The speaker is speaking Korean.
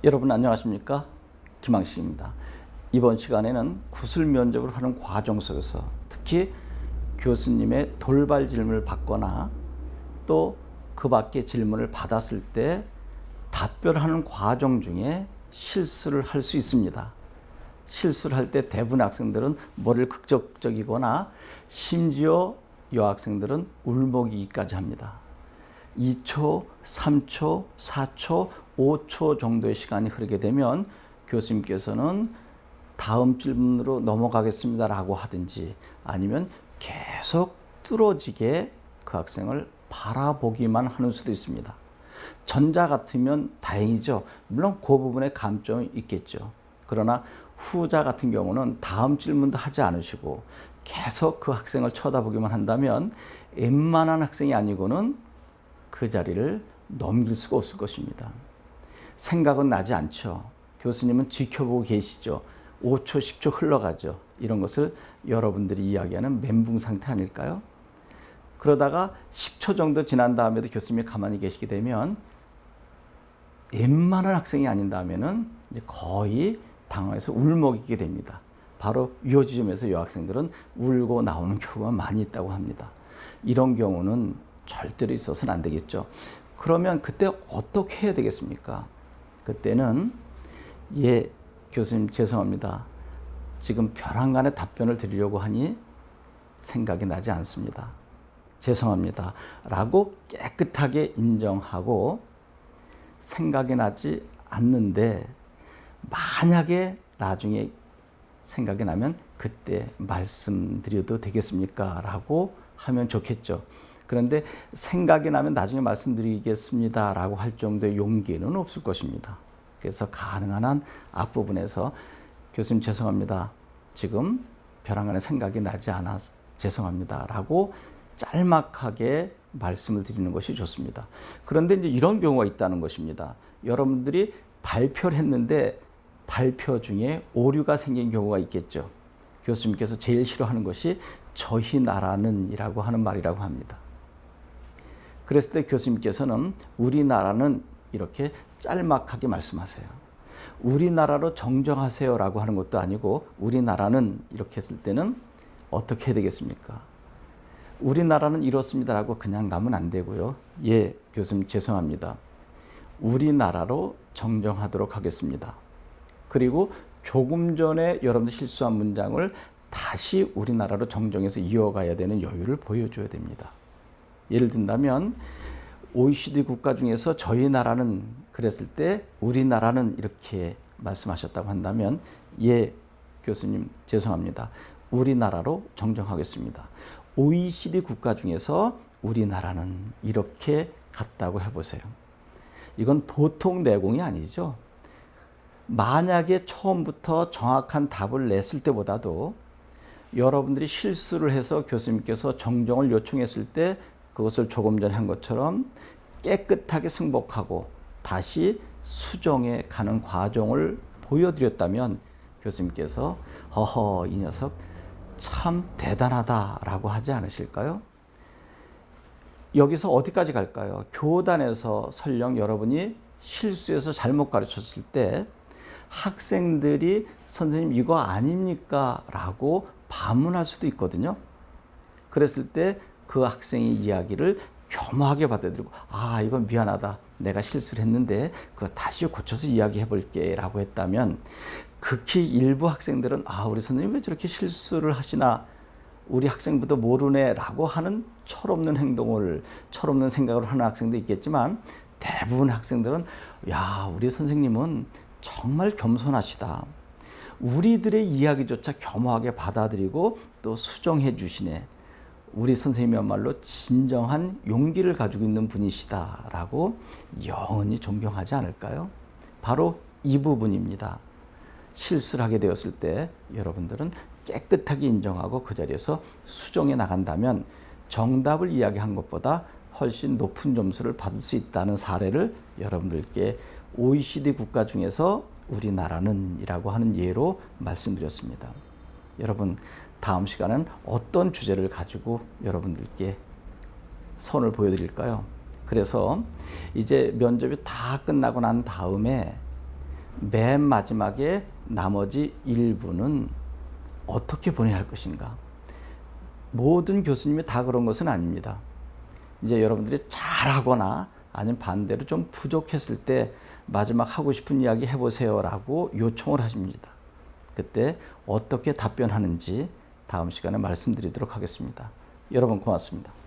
여러분 안녕하십니까? 김항식입니다. 이번 시간에는 구술 면접을 하는 과정 속에서 특히 교수님의 돌발 질문을 받거나 또 그 밖에 질문을 받았을 때 답변하는 과정 중에 실수를 할 수 있습니다. 실수를 할 때 대부분 학생들은 머리를 극적이거나 심지어 여학생들은 울먹이기까지 합니다. 2초, 3초, 4초, 5초 정도의 시간이 흐르게 되면 교수님께서는 다음 질문으로 넘어가겠습니다 라고 하든지 아니면 계속 뚫어지게 그 학생을 바라보기만 하는 수도 있습니다. 전자 같으면 다행이죠. 물론 그 부분에 감점이 있겠죠. 그러나 후자 같은 경우는 다음 질문도 하지 않으시고 계속 그 학생을 쳐다보기만 한다면 웬만한 학생이 아니고는 그 자리를 넘길 수가 없을 것입니다. 생각은 나지 않죠. 교수님은 지켜보고 계시죠. 5초, 10초 흘러가죠. 이런 것을 여러분들이 이야기하는 멘붕 상태 아닐까요? 그러다가 10초 정도 지난 다음에도 교수님이 가만히 계시게 되면 웬만한 학생이 아닌다면은 이제 거의 당황해서 울먹이게 됩니다. 바로 이 지점에서 여학생들은 울고 나오는 경우가 많이 있다고 합니다. 이런 경우는 절대로 있어서는 안 되겠죠. 그러면 그때 어떻게 해야 되겠습니까? 그때는 교수님 죄송합니다. 지금 벼랑간에 답변을 드리려고 하니 생각이 나지 않습니다. 죄송합니다. 라고 깨끗하게 인정하고 생각이 나지 않는데 만약에 나중에 생각이 나면 그때 말씀드려도 되겠습니까? 라고 하면 좋겠죠. 그런데 생각이 나면 나중에 말씀드리겠습니다 라고 할 정도의 용기는 없을 것입니다. 그래서 가능한 한 앞부분에서 교수님 죄송합니다. 지금 벼랑간에 생각이 나지 않아 죄송합니다 라고 짤막하게 말씀을 드리는 것이 좋습니다. 그런데 이제 이런 경우가 있다는 것입니다. 여러분들이 발표를 했는데 발표 중에 오류가 생긴 경우가 있겠죠. 교수님께서 제일 싫어하는 것이 저희 나라는 이라고 하는 말이라고 합니다. 그랬을 때 교수님께서는 우리나라는 이렇게 짤막하게 말씀하세요. 우리나라로 정정하세요 라고 하는 것도 아니고 우리나라는 이렇게 했을 때는 어떻게 해야 되겠습니까? 우리나라는 이렇습니다 라고 그냥 가면 안 되고요. 교수님 죄송합니다. 우리나라로 정정하도록 하겠습니다. 그리고 조금 전에 여러분들 실수한 문장을 다시 우리나라로 정정해서 이어가야 되는 여유를 보여줘야 됩니다. 예를 든다면 OECD 국가 중에서 저희 나라는 그랬을 때 우리나라는 이렇게 말씀하셨다고 한다면 교수님 죄송합니다. 우리나라로 정정하겠습니다. OECD 국가 중에서 우리나라는 이렇게 갔다고 해보세요. 이건 보통 내공이 아니죠. 만약에 처음부터 정확한 답을 냈을 때보다도 여러분들이 실수를 해서 교수님께서 정정을 요청했을 때 그것을 조금 전에 한 것처럼 깨끗하게 승복하고 다시 수정해 가는 과정을 보여드렸다면 교수님께서 허허 이 녀석 참 대단하다라고 하지 않으실까요? 여기서 어디까지 갈까요? 교단에서 설령 여러분이 실수해서 잘못 가르쳤을 때 학생들이 선생님 이거 아닙니까? 라고 반문할 수도 있거든요. 그랬을 때 그 학생의 이야기를 겸허하게 받아들이고 이건 미안하다. 내가 실수를 했는데 그거 다시 고쳐서 이야기해 볼게 라고 했다면 극히 일부 학생들은 우리 선생님 왜 저렇게 실수를 하시나 우리 학생부터 모르네 라고 하는 철없는 행동을 철없는 생각을 하는 학생도 있겠지만 대부분 학생들은 우리 선생님은 정말 겸손하시다. 우리들의 이야기조차 겸허하게 받아들이고 또 수정해 주시네. 우리 선생님이야말로 진정한 용기를 가지고 있는 분이시다라고 영원히 존경하지 않을까요? 바로 이 부분입니다. 실수를 하게 되었을 때 여러분들은 깨끗하게 인정하고 그 자리에서 수정해 나간다면 정답을 이야기한 것보다 훨씬 높은 점수를 받을 수 있다는 사례를 여러분들께 OECD 국가 중에서 우리나라는 이라고 하는 예로 말씀드렸습니다. 여러분 다음 시간은 어떤 주제를 가지고 여러분들께 선을 보여드릴까요? 그래서 이제 면접이 다 끝나고 난 다음에 맨 마지막에 나머지 1분은 어떻게 보내야 할 것인가? 모든 교수님이 다 그런 것은 아닙니다. 이제 여러분들이 잘하거나 아니면 반대로 좀 부족했을 때 마지막 하고 싶은 이야기 해보세요라고 요청을 하십니다. 그때 어떻게 답변하는지 다음 시간에 말씀드리도록 하겠습니다. 여러분 고맙습니다.